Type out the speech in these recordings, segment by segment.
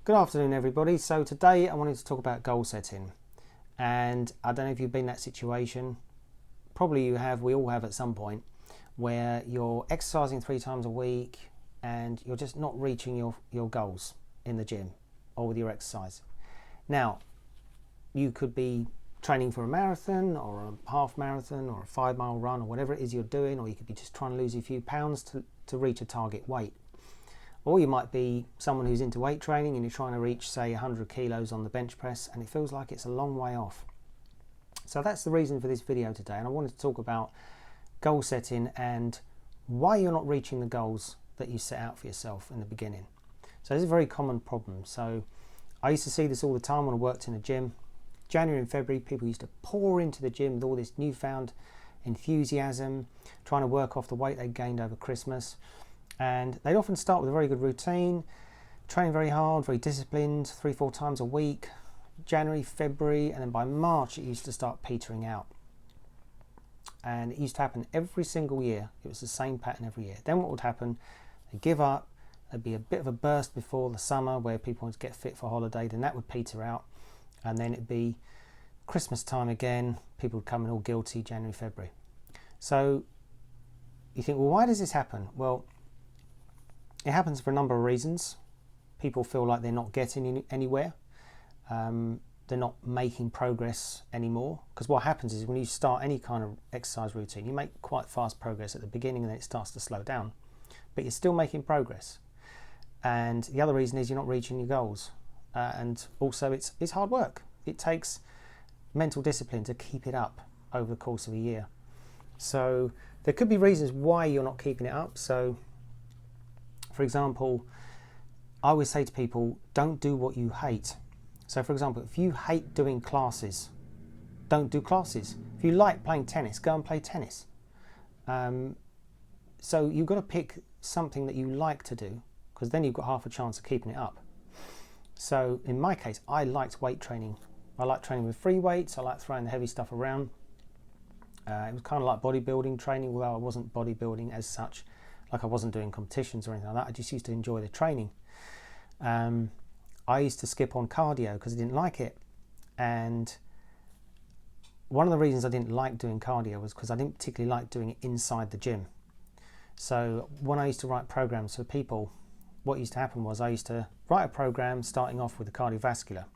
Good afternoon, everybody. So today I wanted to talk about goal setting, and I don't know if you've been in that situation. Probably you have. We all have at some point, where you're exercising 3 times a week and you're just not reaching your goals in the gym or with your exercise. Now, you could be training for a marathon or a half marathon or a 5 mile run or whatever it is you're doing, or you could be just trying to lose a few pounds to reach a target weight. Or you might be someone who's into weight training and you're trying to reach, say, 100 kilos on the bench press, and it feels like it's a long way off. So that's the reason for this video today, and I wanted to talk about goal setting and why you're not reaching the goals that you set out for yourself in the beginning. So this is a very common problem. So I used to see this all the time when I worked in a gym. January and February, people used to pour into the gym with all this newfound enthusiasm, trying to work off the weight they gained over Christmas. And they'd often start with a very good routine, training very hard, very disciplined, 3-4 times a week, January, February, and then by March it used to start petering out. And it used to happen every single year. It was the same pattern every year. Then what would happen? They'd give up. There'd be a bit of a burst before the summer where people wanted to get fit for holiday. Then that would peter out. And then it'd be Christmas time again. People would come in all guilty, January, February. So you think, well, why does this happen? Well, it happens for a number of reasons. People feel like they're not getting anywhere. They're not making progress anymore. Because what happens is when you start any kind of exercise routine, you make quite fast progress at the beginning and then it starts to slow down. But you're still making progress. And the other reason is you're not reaching your goals. And also it's hard work. It takes mental discipline to keep it up over the course of a year. So there could be reasons why you're not keeping it up. So for example, I always say to people, don't do what you hate. So for example, if you hate doing classes, don't do classes. If you like playing tennis, go and play tennis. So you've got to pick something that you like to do, because then you've got half a chance of keeping it up. So in my case, I liked weight training. I like training with free weights. I like throwing the heavy stuff around. It was kind of like bodybuilding training, although I wasn't bodybuilding as such. Like I wasn't doing competitions or anything like that. I just used to enjoy the training. I used to skip on cardio because I didn't like it. And one of the reasons I didn't like doing cardio was because I didn't particularly like doing it inside the gym. So when I used to write programs for people, what used to happen was I used to write a program starting off with the cardiovascular.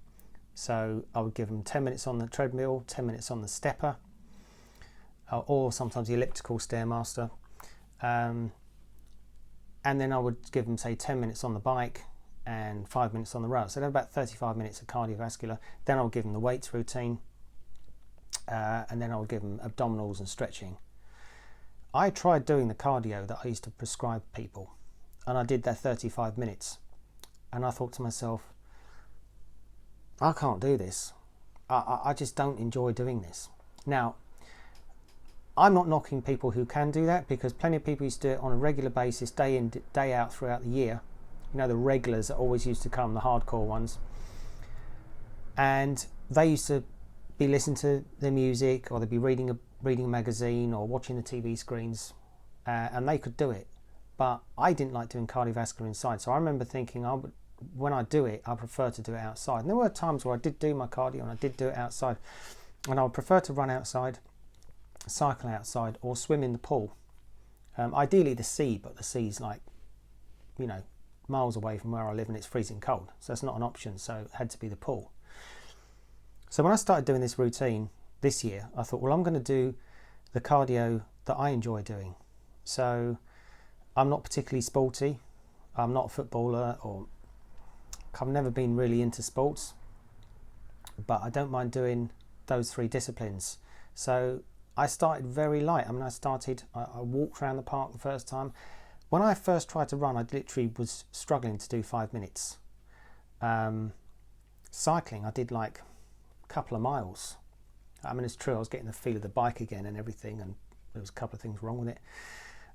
So I would give them 10 minutes on the treadmill, 10 minutes on the stepper, or sometimes the elliptical stairmaster. And then I would give them, say, 10 minutes on the bike and 5 minutes on the row. So they're about 35 minutes of cardiovascular. Then I would give them the weights routine. And then I would give them abdominals and stretching. I tried doing the cardio that I used to prescribe people. And I did that 35 minutes. And I thought to myself, I can't do this. I just don't enjoy doing this. Now, I'm not knocking people who can do that, because plenty of people used to do it on a regular basis, day in, day out throughout the year. You know, the regulars that always used to come, the hardcore ones. And they used to be listening to their music, or they'd be reading a magazine or watching the TV screens, and they could do it. But I didn't like doing cardiovascular inside. So I remember thinking, when I do it, I prefer to do it outside. And there were times where I did do my cardio and I did do it outside. And I would prefer to run outside, cycle outside, or swim in the pool. Ideally the sea, but the sea's like, miles away from where I live and it's freezing cold. So that's not an option. So it had to be the pool. So when I started doing this routine this year, I thought, well, I'm going to do the cardio that I enjoy doing. So I'm not particularly sporty. I'm not a footballer, or I've never been really into sports, but I don't mind doing those 3 disciplines. So I started very light. I walked around the park the first time. When I first tried to run, I literally was struggling to do 5 minutes. Cycling, I did like a couple of miles. I mean, it's true, I was getting the feel of the bike again and everything, and there was a couple of things wrong with it.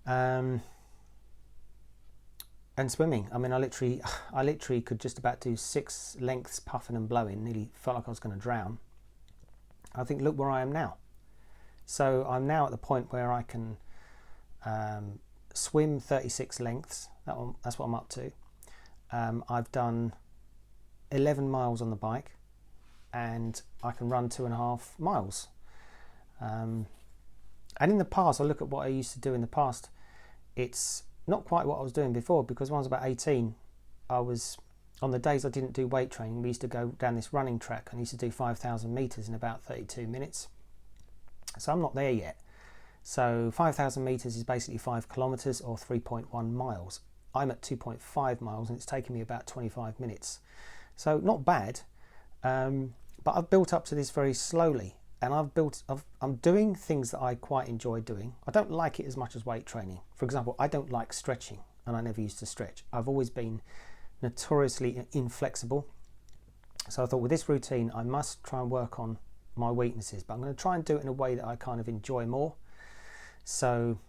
And swimming, I mean, I literally could just about do 6 lengths puffing and blowing, nearly felt like I was going to drown. I think, look where I am now. So I'm now at the point where I can swim 36 lengths. That's what I'm up to. I've done 11 miles on the bike, and I can run 2.5 miles. And in the past, I look at what I used to do in the past, it's not quite what I was doing before, because when I was about 18, I was, on the days I didn't do weight training, we used to go down this running track and I used to do 5,000 meters in about 32 minutes. So I'm not there yet. So 5,000 meters is basically 5 kilometers or 3.1 miles. I'm at 2.5 miles and it's taken me about 25 minutes. So not bad, but I've built up to this very slowly, and I'm doing things that I quite enjoy doing. I don't like it as much as weight training. For example, I don't like stretching, and I never used to stretch. I've always been notoriously inflexible. So I thought, with this routine, I must try and work on my weaknesses, but I'm going to try and do it in a way that I kind of enjoy more. So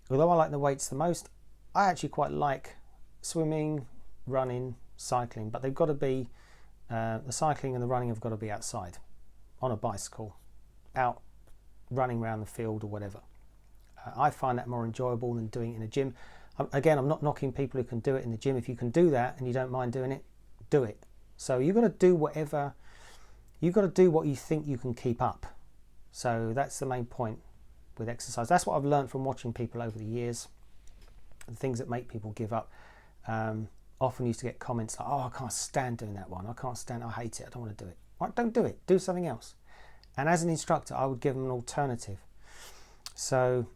although I like the weights the most, I actually quite like swimming, running, cycling, but they've got to be, the cycling and the running have got to be outside, on a bicycle, out running around the field or whatever. I find that more enjoyable than doing it in a gym. Again, I'm not knocking people who can do it in the gym. If you can do that and you don't mind doing it, do it. So you've got to do whatever, you've got to do what you think you can keep up. So that's the main point with exercise. That's what I've learned from watching people over the years, the things that make people give up. Often used to get comments like, oh, I can't stand doing that one. I can't stand it. I hate it. I don't want to do it. Right, don't do it. Do something else. And as an instructor, I would give them an alternative. So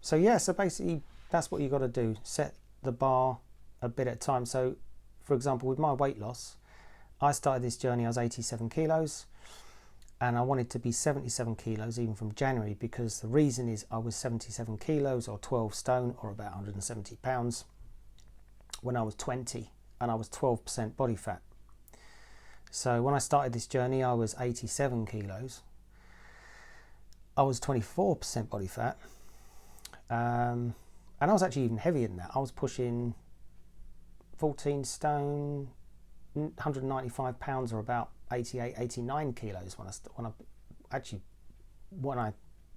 basically that's what you've got to do. Set the bar a bit at a time. So for example, with my weight loss, I started this journey, I was 87 kilos and I wanted to be 77 kilos even from January, because the reason is I was 77 kilos or 12 stone or about 170 pounds when I was 20, and I was 12% body fat. So when I started this journey, I was 87 kilos. I was 24% body fat. And I was actually even heavier than that. I was pushing 14 stone, 195 pounds, or about 88, 89 kilos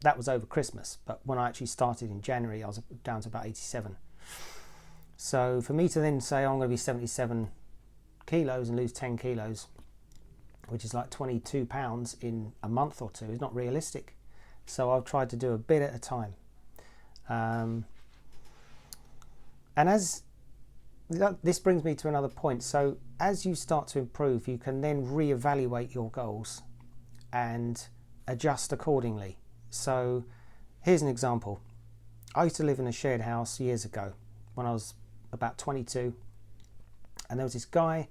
that was over Christmas. But when I actually started in January, I was down to about 87. So for me to then say, oh, I'm going to be 77 kilos and lose 10 kilos, which is like 22 pounds in a month or two, is not realistic. So I've tried to do a bit at a time. And this brings me to another point. So as you start to improve, you can then reevaluate your goals and adjust accordingly. So here's an example. I used to live in a shared house years ago when I was about 22, and there was this guy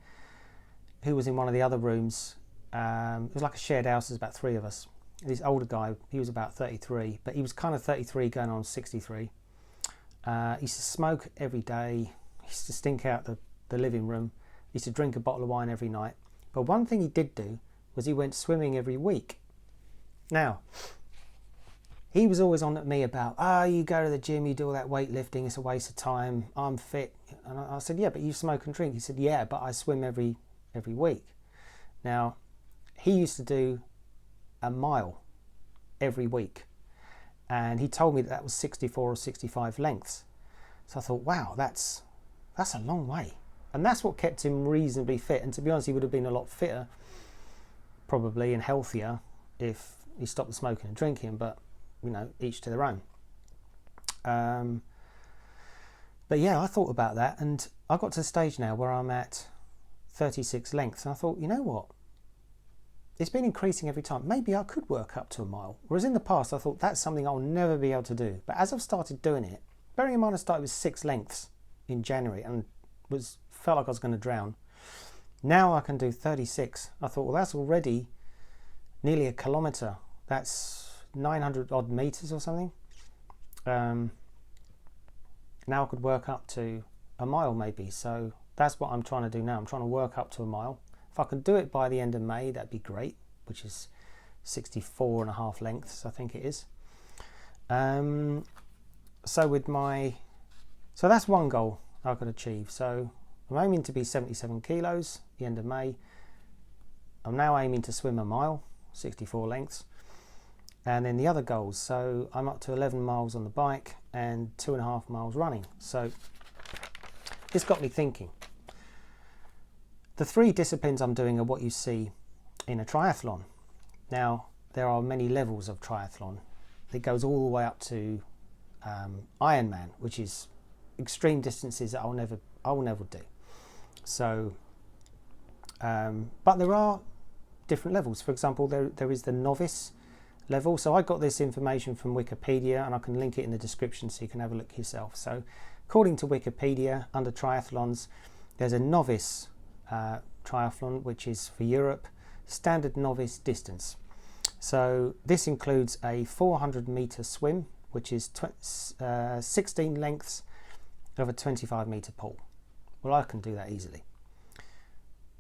who was in one of the other rooms. It was like a shared house. There's about 3 of us. This older guy, he was about 33, but he was kind of 33 going on 63. He used to smoke every day. He used to stink out the living room. He used to drink a bottle of wine every night. But one thing he did do was he went swimming every week. Now, he was always on at me about, you go to the gym, you do all that weightlifting, it's a waste of time, I'm fit. And I said, yeah, but you smoke and drink. He said, yeah, but I swim every week. Now, he used to do a mile every week, and he told me that was 64 or 65 lengths. So I thought, wow, that's a long way, and that's what kept him reasonably fit. And to be honest, he would have been a lot fitter probably and healthier if he stopped the smoking and drinking, but you know, each to their own. But yeah, I thought about that, and I got to the stage now where I'm at 36 lengths, and I thought, you know what, it's been increasing every time. Maybe I could work up to a mile. Whereas in the past, I thought that's something I'll never be able to do. But as I've started doing it, bearing in mind I started with 6 lengths in January and felt like I was going to drown. Now I can do 36. I thought, well, that's already nearly a kilometre. That's 900 odd meters or something. Now I could work up to a mile maybe. So that's what I'm trying to do now. I'm trying to work up to a mile. If I can do it by the end of May, that'd be great, which is 64.5 lengths, I think it is. So that's one goal I could achieve. So I'm aiming to be 77 kilos at the end of May. I'm now aiming to swim a mile, 64 lengths. And then the other goals, so I'm up to 11 miles on the bike and 2.5 miles running. So this got me thinking, The 3 disciplines I'm doing are what you see in a triathlon. Now, there are many levels of triathlon. It goes all the way up to Ironman, which is extreme distances that I will never do. So, but there are different levels. For example, there is the novice level. So I got this information from Wikipedia, and I can link it in the description so you can have a look yourself. So according to Wikipedia, under triathlons, there's a novice triathlon, which is for Europe, standard novice distance. So this includes a 400 meter swim, which is 16 lengths of a 25 meter pool. Well, I can do that easily.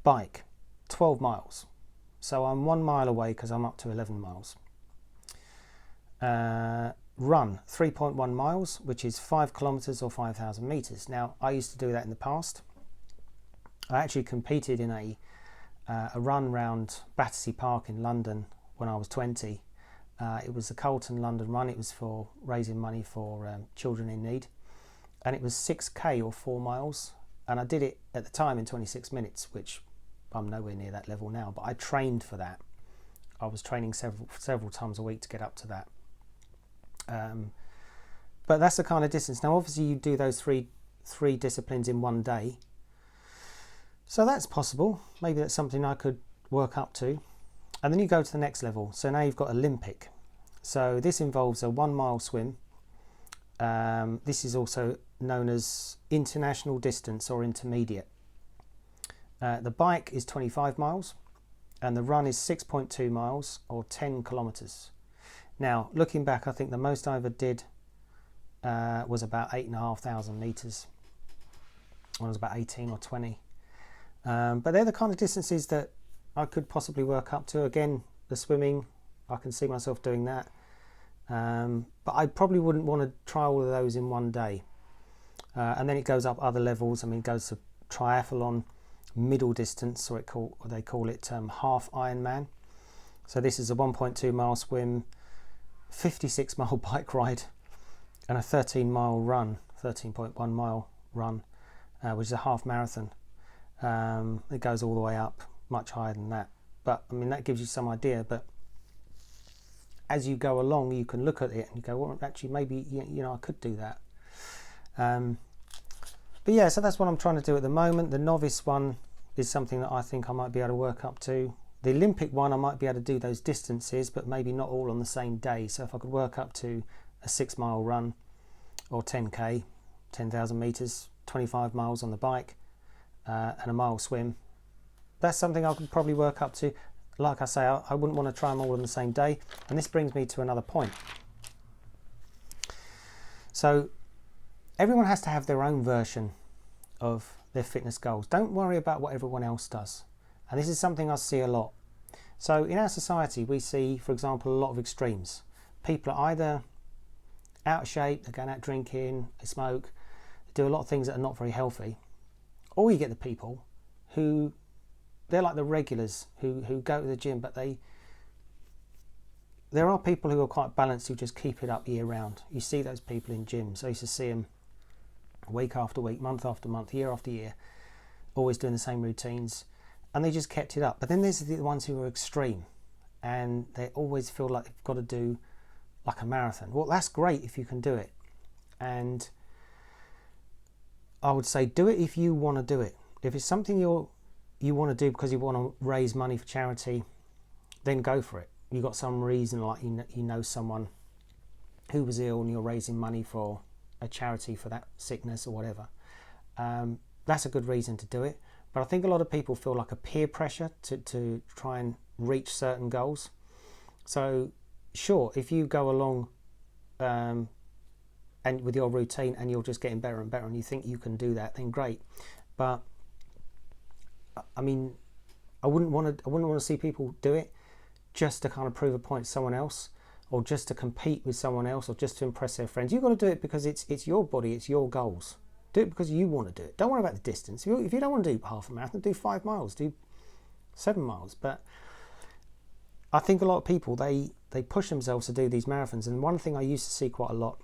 Bike, 12 miles. So I'm 1 mile away because I'm up to 11 miles. Run, 3.1 miles, which is 5 kilometers or 5,000 meters. Now, I used to do that in the past. I actually competed in a run round Battersea Park in London when I was 20. It was the Carlton London Run. It was for raising money for children in need. And it was 6k or 4 miles. And I did it at the time in 26 minutes, which I'm nowhere near that level now. But I trained for that. I was training several times a week to get up to that. But that's the kind of distance. Now, obviously, you do those three disciplines in one day. So that's possible. Maybe that's something I could work up to. And then you go to the next level. So now you've got Olympic. So this involves a 1 mile swim. This is also known as international distance or intermediate. The bike is 25 miles and the run is 6.2 miles or 10 kilometers. Now, looking back, I think the most I ever did was about 8,500 meters. When I was about 18 or 20. But they're the kind of distances that I could possibly work up to. Again, the swimming, I can see myself doing that. But I probably wouldn't want to try all of those in one day. And then it goes up other levels. I mean, it goes to triathlon middle distance, or they call it half Ironman. So this is a 1.2 mile swim, 56 mile bike ride, and a 13 mile run, 13.1 mile run, which is a half marathon. It goes all the way up, much higher than that. But I mean, that gives you some idea. But as you go along, you can look at it and you go, well, actually, maybe I could do that. But yeah, so that's what I'm trying to do at the moment. The novice one is something that I think I might be able to work up to. The Olympic one, I might be able to do those distances, but maybe not all on the same day. So if I could work up to a 6 mile run or 10k, 10,000 meters, 25 miles on the bike, and a mile swim, that's something I could probably work up to. Like I say, I wouldn't want to try them all on the same day. And this brings me to another point. So everyone has to have their own version of their fitness goals. Don't worry about what everyone else does. And this is something I see a lot. So in our society, we see, for example, a lot of extremes. People are either out of shape, they're going out drinking, they smoke, they do a lot of things that are not very healthy. Or you get the people who, they're like the regulars who go to the gym, but there are people who are quite balanced who just keep it up year round. You see those people in gyms. I used to see them week after week, month after month, year after year, always doing the same routines, and they just kept it up. But then there's the ones who are extreme, and they always feel like they've got to do like a marathon. Well, that's great if you can do it, and I would say do it if you want to do it. If it's something you want to do because you want to raise money for charity, then go for it. You've got some reason, like you know someone who was ill and you're raising money for a charity for that sickness or whatever. That's a good reason to do it. But I think a lot of people feel like a peer pressure to try and reach certain goals. So sure, if you go along and with your routine and you're just getting better and better and you think you can do that, then great. But I mean, I wouldn't want to see people do it just to kind of prove a point to someone else, or just to compete with someone else, or just to impress their friends. You've got to do it because it's your body, it's your goals. Do it because you want to do it. Don't worry about the distance. If you don't want to do half a marathon, do 5 miles, do 7 miles. But I think a lot of people, they push themselves to do these marathons. And one thing I used to see quite a lot,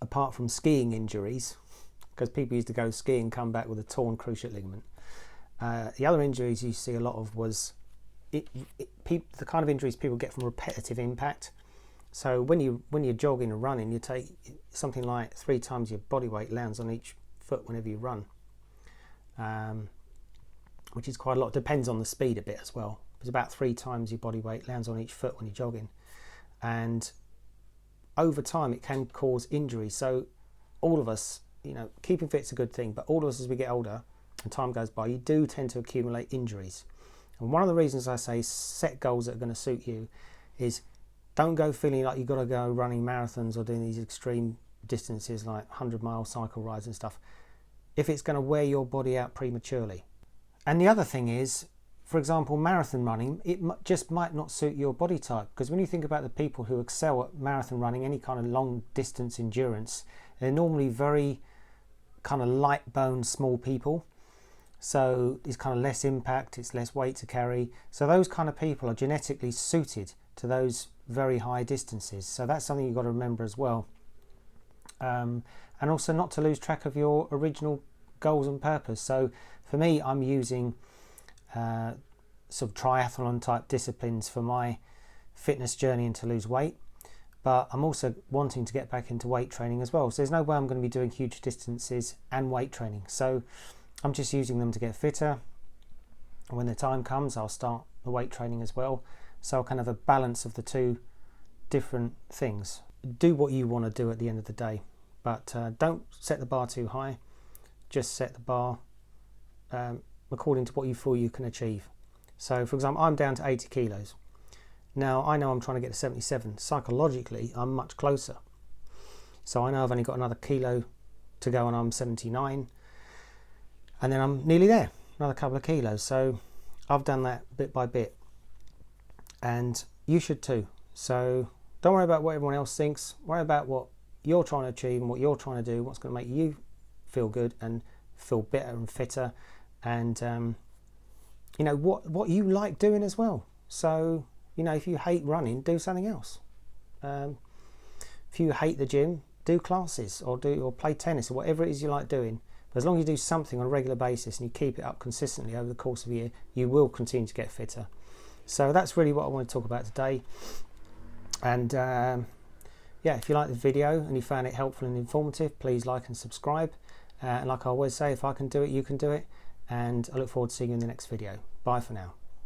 apart from skiing injuries, because people used to go skiing, come back with a torn cruciate ligament, The other injuries you see a lot of was the kind of injuries people get from repetitive impact. So when you're jogging and running, you take something like 3 times your body weight lands on each foot whenever you run, which is quite a lot. Depends on the speed a bit as well. It's about 3 times your body weight lands on each foot when you're jogging, and over time it can cause injury. So all of us, keeping fit's a good thing, but all of us as we get older and time goes by, you do tend to accumulate injuries. And one of the reasons I say set goals that are going to suit you is don't go feeling like you've got to go running marathons or doing these extreme distances like 100-mile cycle rides and stuff if it's going to wear your body out prematurely. And the other thing is, for example, marathon running, it just might not suit your body type, because when you think about the people who excel at marathon running, any kind of long distance endurance, they're normally very kind of light boned small people. So it's kind of less impact, it's less weight to carry. So those kind of people are genetically suited to those very high distances. So that's something you've got to remember as well. And also not to lose track of your original goals and purpose. So for me, I'm using sort of triathlon type disciplines for my fitness journey and to lose weight. But I'm also wanting to get back into weight training as well. So there's no way I'm going to be doing huge distances and weight training. So I'm just using them to get fitter. And when the time comes, I'll start the weight training as well. So kind of a balance of the two different things. Do what you want to do at the end of the day, but don't set the bar too high. Just set the bar according to what you feel you can achieve. So for example, I'm down to 80 kilos. Now I know I'm trying to get to 77. Psychologically, I'm much closer. So I know I've only got another kilo to go and I'm 79. And then I'm nearly there, another couple of kilos. So I've done that bit by bit. And you should too. So don't worry about what everyone else thinks. Worry about what you're trying to achieve and what you're trying to do, what's going to make you feel good and feel better and fitter. And, what you like doing as well. So, if you hate running, do something else. If you hate the gym, do classes or play tennis or whatever it is you like doing. But as long as you do something on a regular basis and you keep it up consistently over the course of a year, you will continue to get fitter. So that's really what I want to talk about today. And if you like the video and you found it helpful and informative, please like and subscribe. And like I always say, if I can do it, you can do it. And I look forward to seeing you in the next video. Bye for now.